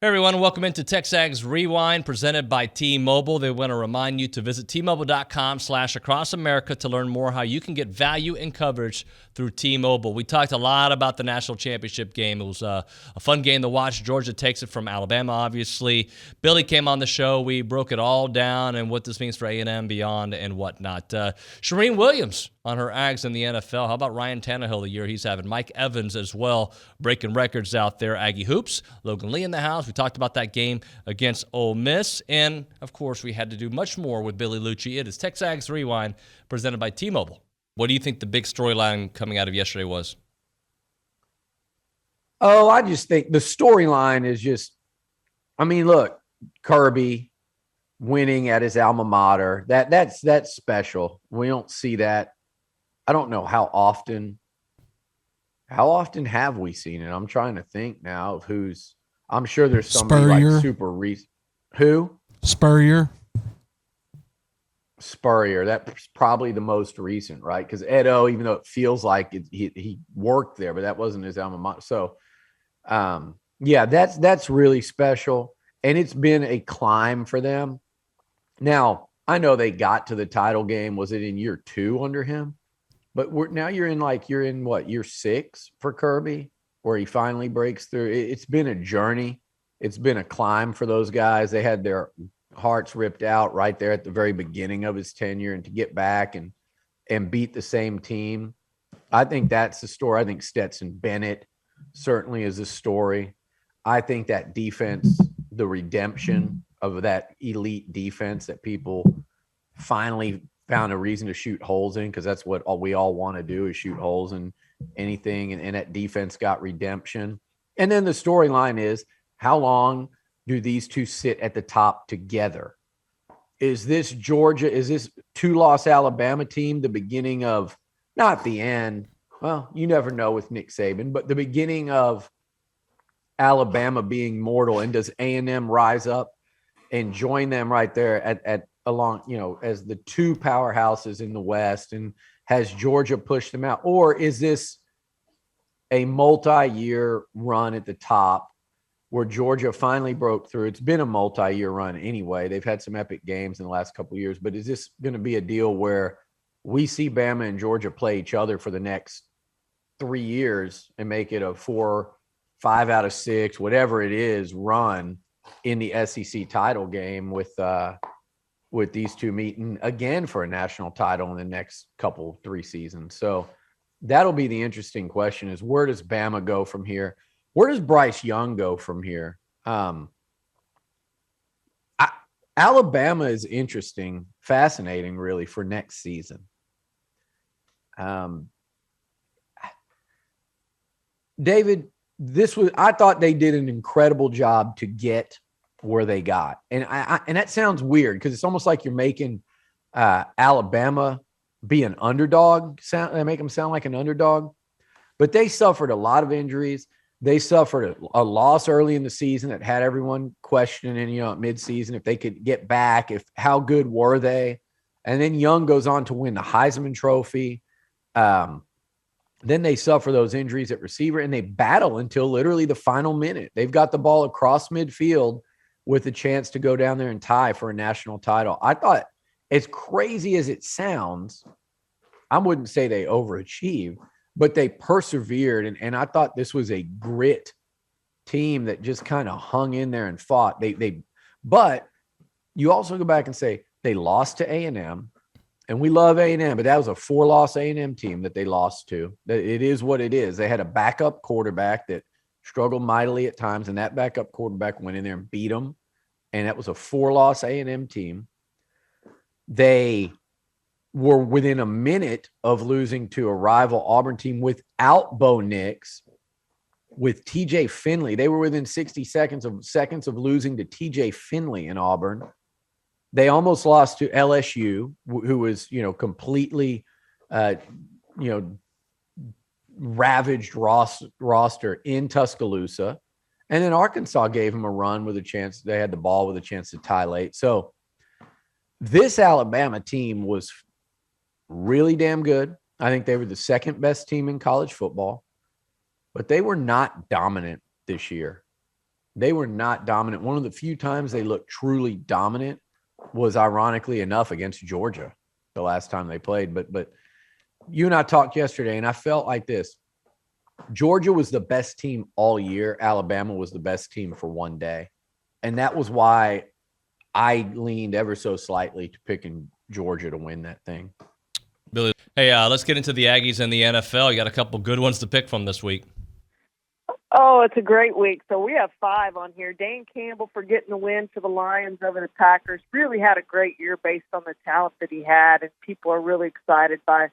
Hey everyone, welcome into TexAgs Rewind presented by T-Mobile. They want to remind you to visit T-Mobile.com/across America to learn more how you can get value and coverage through T-Mobile. We talked a lot about the national championship game. It was a fun game to watch. Georgia takes it from Alabama, obviously. Billy came on the show. We broke it all down and what this means for A&M beyond and whatnot. Charean Williams on her Aggies in the NFL. How about Ryan Tannehill the year he's having? Mike Evans as well, breaking records out there. Aggie Hoops, Logan Lee in the house. We talked about that game against Ole Miss. And, of course, we had to do much more with Billy Liucci. It is TexAgs Rewind presented by T-Mobile. What do you think the big storyline coming out of yesterday was? Oh, I just think the storyline is just, look, Kirby winning at his alma mater. That's special. We don't see that. I don't know how often have we seen it? I'm trying to think now of who's. I'm sure there's somebody Spurrier. like super recent. Who? Spurrier. That's probably the most recent, right? Because Edo, even though it feels like he worked there, but that wasn't his alma mater. So, that's really special, and it's been a climb for them. Now, I know they got to the title game. Was it in year 2 under him? But you're in what, year 6 for Kirby, where he finally breaks through. It's been a journey. It's been a climb for those guys. They had their hearts ripped out right there at the very beginning of his tenure, and to get back and beat the same team. I think that's the story. I think Stetson Bennett certainly is a story. I think that defense, the redemption of that elite defense that people finally found a reason to shoot holes in, because that's what we all want to do, is shoot holes in anything. And that defense got redemption. And then the storyline is, how long do these two sit at the top together? Is this 2-loss Alabama team the beginning of, not the end, well, you never know with Nick Saban, but the beginning of Alabama being mortal? And does A&M rise up and join them right there at along, as the two powerhouses in the West, and has Georgia pushed them out? Or is this a multi-year run at the top where Georgia finally broke through? It's been a multi-year run anyway. They've had some epic games in the last couple of years, but is this going to be a deal where we see Bama and Georgia play each other for the next 3 years and make it a 4, 5 out of 6, whatever it is, run in the SEC title game with these two meeting again for a national title in the next 3 seasons? So that'll be the interesting question, is where does Bama go from here? Where does Bryce Young go from here? Alabama is interesting, fascinating, really, for next season. David, I thought they did an incredible job to get where they got. And and that sounds weird, because it's almost like you're making Alabama be an underdog. They make them sound like an underdog. But they suffered a lot of injuries. They suffered a loss early in the season that had everyone questioning, at midseason, if they could get back, how good were they? And then Young goes on to win the Heisman Trophy. Then they suffer those injuries at receiver, and they battle until literally the final minute. They've got the ball across midfield with a chance to go down there and tie for a national title. I thought, as crazy as it sounds, I wouldn't say they overachieved, but they persevered. And I thought this was a grit team that just kind of hung in there and fought. But you also go back and say they lost to A&M, and we love A&M, but that was a 4-loss A&M team that they lost to. It is what it is. They had a backup quarterback that struggled mightily at times, and that backup quarterback went in there and beat them. And that was a 4-loss A&M team. They were within a minute of losing to a rival Auburn team without Bo Nix, with TJ Finley. They were within 60 seconds of losing to TJ Finley in Auburn. They almost lost to LSU, who was, completely, ravaged roster in Tuscaloosa. And then Arkansas gave them a run with a chance. They had the ball with a chance to tie late. So this Alabama team was really damn good. I think they were the second best team in college football, but they were not dominant this year. they were not dominant. One of the few times they looked truly dominant was, ironically enough, against Georgia the last time they played. But you and I talked yesterday, and I felt like this. Georgia was the best team all year. Alabama was the best team for one day. And that was why I leaned ever so slightly to picking Georgia to win that thing. Billy, hey, let's get into the Aggies and the NFL. You got a couple good ones to pick from this week. Oh, it's a great week. So we have 5 on here. Dan Campbell for getting the win for the Lions over the Packers. Really had a great year based on the talent that he had, and people are really excited by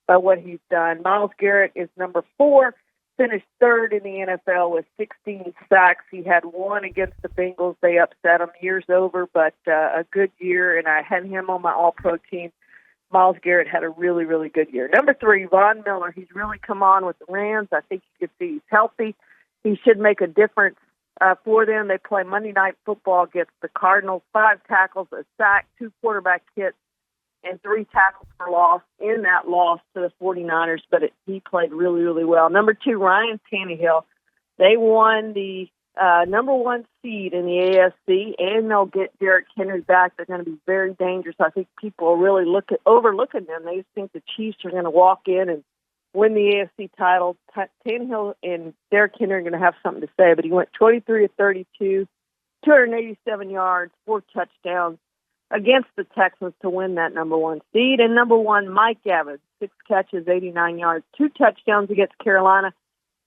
what he's done. Myles Garrett is number 4, finished 3rd in the NFL with 16 sacks. He had 1 against the Bengals. They upset him. Year's over, but a good year, and I had him on my All-Pro team. Myles Garrett had a really, really good year. Number 3, Von Miller. He's really come on with the Rams. I think you can see he's healthy. He should make a difference for them. They play Monday Night Football against the Cardinals. 5 tackles, a sack, 2 quarterback hits, and 3 tackles for loss in that loss to the 49ers. But he played really, really well. Number 2, Ryan Tannehill. They won the number 1 seed in the AFC, and they'll get Derrick Henry back. They're going to be very dangerous. I think people are really overlooking them. They just think the Chiefs are going to walk in and win the AFC title. Tannehill and Derrick Henry are going to have something to say, but he went 23 of 32, 287 yards, 4 touchdowns against the Texans to win that number 1 seed. And number 1, Mike Evans, 6 catches, 89 yards, 2 touchdowns against Carolina.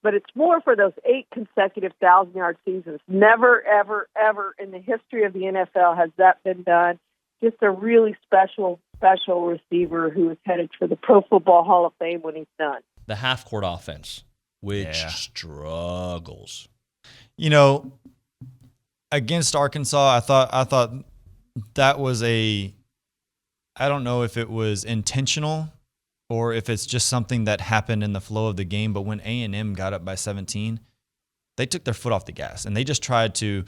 But it's more for those 8 consecutive 1,000-yard seasons. Never, ever, ever in the history of the NFL has that been done. Just a really special receiver who is headed for the Pro Football Hall of Fame when he's done. The half-court offense, which struggles. You know, against Arkansas, I thought that was I don't know if it was intentional or if it's just something that happened in the flow of the game, but when A&M got up by 17, they took their foot off the gas, and they just tried to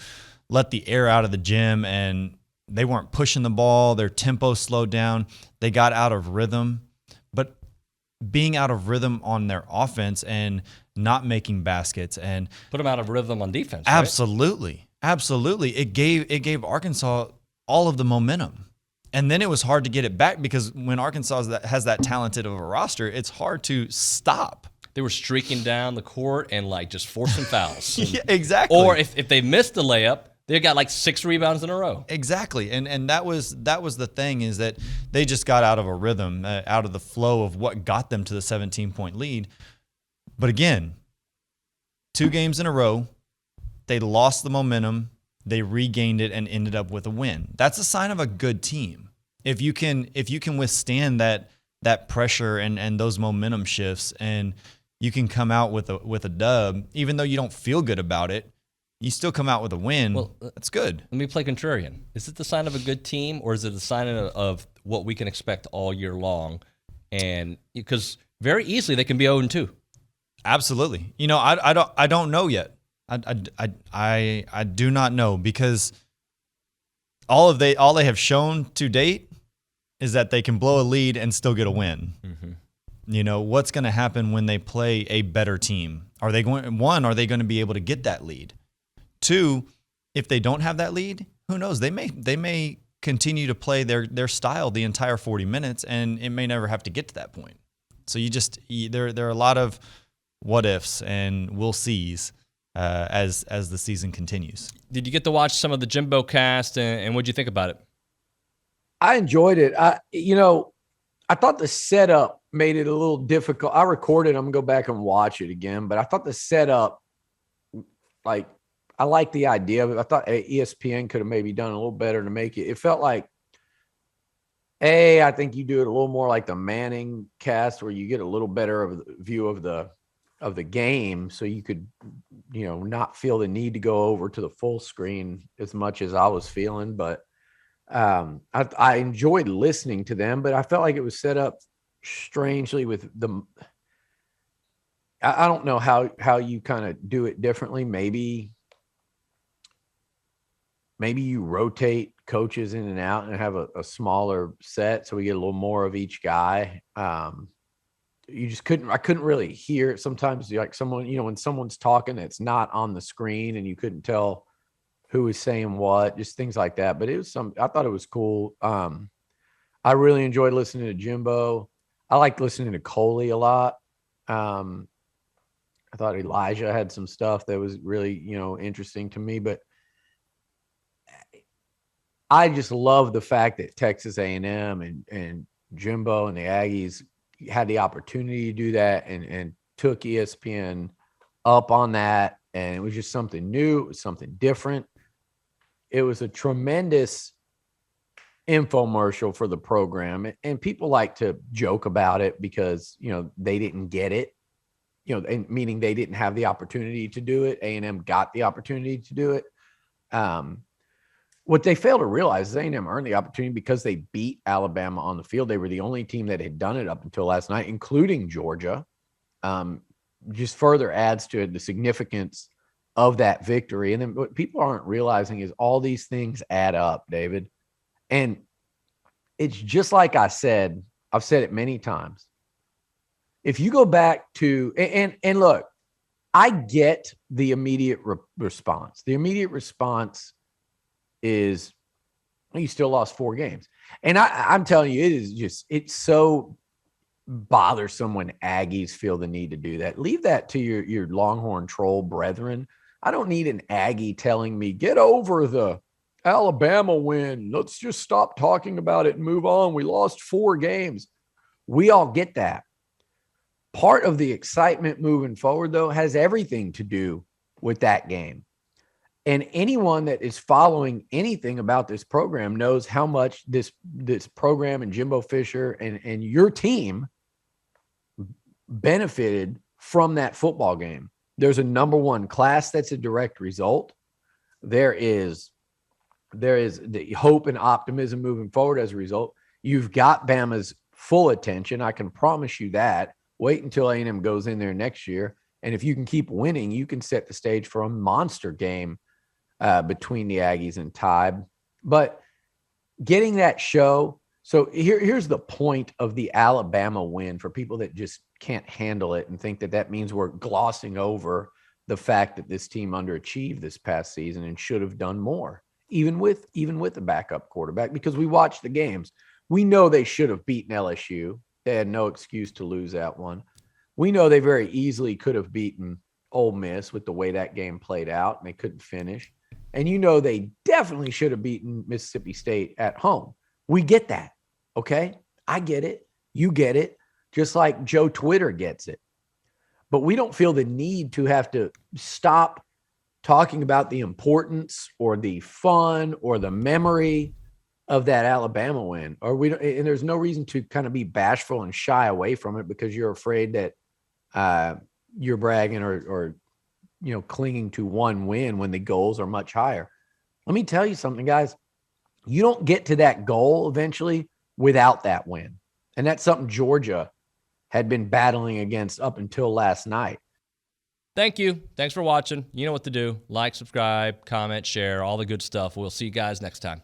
let the air out of the gym, and they weren't pushing the ball. Their tempo slowed down. They got out of rhythm. But being out of rhythm on their offense and not making baskets and put them out of rhythm on defense. Right? Absolutely. It gave Arkansas all of the momentum. And then it was hard to get it back because when Arkansas has that talented of a roster, it's hard to stop. They were streaking down the court and just forcing fouls. Yeah, exactly. Or if they missed the layup, they got 6 rebounds in a row. Exactly. And that was the thing, is that they just got out of a rhythm, out of the flow of what got them to the 17-point lead. But again, 2 games in a row, they lost the momentum, they regained it and ended up with a win. That's a sign of a good team. If you can withstand that pressure and those momentum shifts, and you can come out with a dub, even though you don't feel good about it, you still come out with a win. Well, that's good. Let me play contrarian. Is it the sign of a good team, or is it a sign of what we can expect all year long? And because very easily they can be 0-2. Absolutely. You know, I don't know yet. I do not know, because all they have shown to date is that they can blow a lead and still get a win. Mm-hmm. You know, what's going to happen when they play a better team? Are they going to be able to get that lead? 2, if they don't have that lead, who knows? They may continue to play their style the entire 40 minutes, and it may never have to get to that point. So there are a lot of what ifs and we'll sees as the season continues. Did you get to watch some of the JimboCast, and what'd you think about it? I enjoyed it. I thought the setup made it a little difficult. I recorded. I'm gonna go back and watch it again, but I thought the setup, I like the idea of it. I thought ESPN could have maybe done a little better to make it. It felt like, I think you do it a little more like the Manning cast, where you get a little better of the view of the game, so you could, not feel the need to go over to the full screen as much as I was feeling. But I enjoyed listening to them, but I felt like it was set up strangely with the. I don't know how you kind of do it differently. Maybe you rotate coaches in and out and have a smaller set, so we get a little more of each guy. I couldn't really hear it sometimes, like someone, when someone's talking, it's not on the screen and you couldn't tell who was saying what, just things like that. But I thought it was cool. I really enjoyed listening to Jimbo. I liked listening to Coley a lot. I thought Elijah had some stuff that was really, interesting to me, but I just love the fact that Texas A&M and Jimbo and the Aggies had the opportunity to do that and took ESPN up on that. And it was just something new. It was something different. It was a tremendous infomercial for the program. And people like to joke about it because, they didn't get it, meaning they didn't have the opportunity to do it. A&M got the opportunity to do it. What they fail to realize is A&M earned the opportunity because they beat Alabama on the field. They were the only team that had done it up until last night, including Georgia. Just further adds to the significance of that victory. And then what people aren't realizing is all these things add up, David. And it's just like I said, I've said it many times. If you go back to, and look, I get the immediate response. The immediate response is you still lost 4 games. And I'm telling you, it's so bothersome when Aggies feel the need to do that. Leave that to your Longhorn troll brethren. I don't need an Aggie telling me, get over the Alabama win. Let's just stop talking about it and move on. We lost 4 games. We all get that. Part of the excitement moving forward, though, has everything to do with that game. And anyone that is following anything about this program knows how much this program and Jimbo Fisher and your team benefited from that football game. There's a number 1 class that's a direct result. There is the hope and optimism moving forward as a result. You've got Bama's full attention. I can promise you that. Wait until A&M goes in there next year. And if you can keep winning, you can set the stage for a monster game between the Aggies and Tide. But getting that show. So here's the point of the Alabama win for people that just can't handle it and think that means we're glossing over the fact that this team underachieved this past season and should have done more, even with a backup quarterback, because we watched the games. We know they should have beaten LSU. They had no excuse to lose that one. We know they very easily could have beaten Ole Miss with the way that game played out, and they couldn't finish. And they definitely should have beaten Mississippi State at home. We get that, okay? I get it. You get it. Just like Joe Twitter gets it. But we don't feel the need to have to stop talking about the importance or the fun or the memory of that Alabama win, and there's no reason to kind of be bashful and shy away from it because you're afraid that you're bragging or clinging to one win when the goals are much higher. Let me tell you something, guys. You don't get to that goal eventually without that win. And that's something Georgia had been battling against up until last night. Thank you. Thanks for watching. You know what to do. Like, subscribe, comment, share, all the good stuff. We'll see you guys next time.